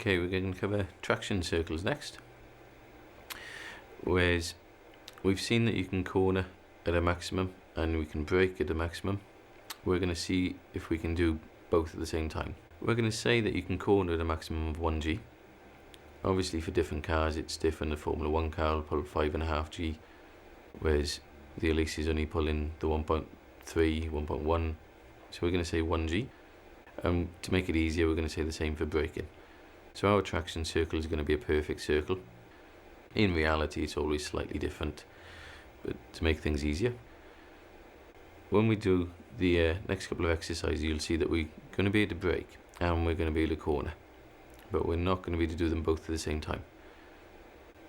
Okay, we're going to cover traction circles next. Whereas we've seen that you can corner at a maximum and we can brake at a maximum. We're going to see if we can do both at the same time. We're going to say that you can corner at a maximum of 1G. Obviously for different cars it's different. The Formula 1 car will pull 5.5G, whereas the Elise is only pulling the 1.3, 1.1. So we're going to say 1G. To make it easier, we're going to say the same for braking. So our traction circle is going to be a perfect circle. In reality, it's always slightly different, but to make things easier, when we do the next couple of exercises, you'll see that we're going to be able to brake and we're going to be able to corner, but we're not going to be able to do them both at the same time.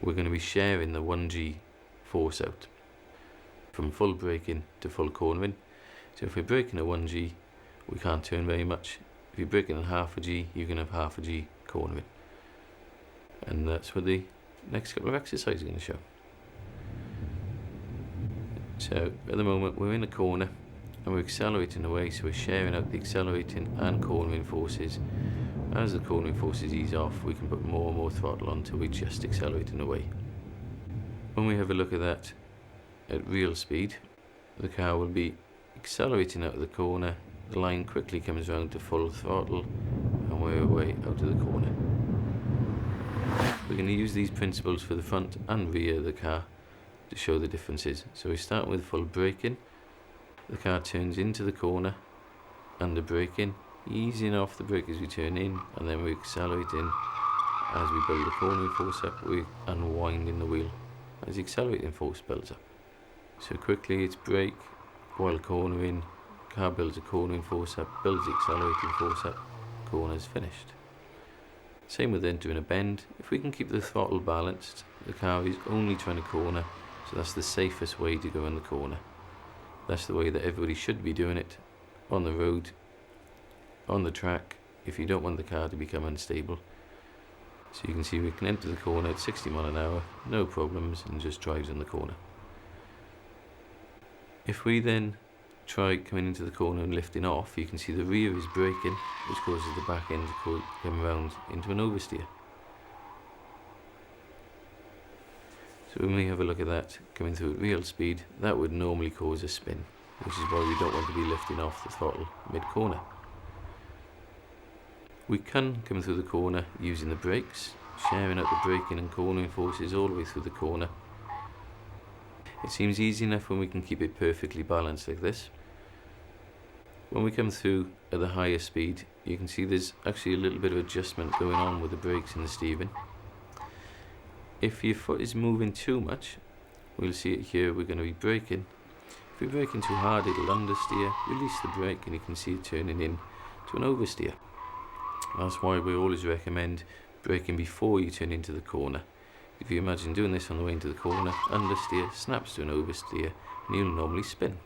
We're going to be sharing the 1G force out from full braking to full cornering. So if we're braking at 1G, we can't turn very much. If you're braking at half a G, you can have half a G cornering. And that's what the next couple of exercises are going to show. So at the moment we're in a corner and we're accelerating away, so we're sharing out the accelerating and cornering forces. As the cornering forces ease off, we can put more and more throttle on until we're just accelerating away. When we have a look at that at real speed, the car will be accelerating out of the corner, the line quickly comes around to full throttle and we're away out of the corner. We're going to use these principles for the front and rear of the car to show the differences. So we start with full braking, the car turns into the corner under braking, easing off the brake as we turn in, and then we accelerate in. As we build the cornering force up, we're unwinding the wheel as the accelerating force builds up. So quickly it's brake while cornering, car builds a cornering force up, builds the accelerating force up, corner's finished. Same with entering a bend. If we can keep the throttle balanced, the car is only trying to corner, so that's the safest way to go in the corner. That's the way that everybody should be doing it on the road, on the track, if you don't want the car to become unstable. So you can see we can enter the corner at 60 miles an hour, no problems, and just drives in the corner. If we then try coming into the corner and lifting off, you can see the rear is braking, which causes the back end to come around into an oversteer. So when we have a look at that coming through at real speed, that would normally cause a spin, which is why we don't want to be lifting off the throttle mid-corner. We can come through the corner using the brakes, sharing out the braking and cornering forces all the way through the corner. It seems easy enough when we can keep it perfectly balanced like this. When we come through at the higher speed, you can see there's actually a little bit of adjustment going on with the brakes and the steering. If your foot is moving too much, we'll see it here, we're going to be braking. If we're braking too hard, it'll understeer, release the brake, and you can see it turning in to an oversteer. That's why we always recommend braking before you turn into the corner. If you imagine doing this on the way into the corner, understeer, snaps to an oversteer, and you'll normally spin.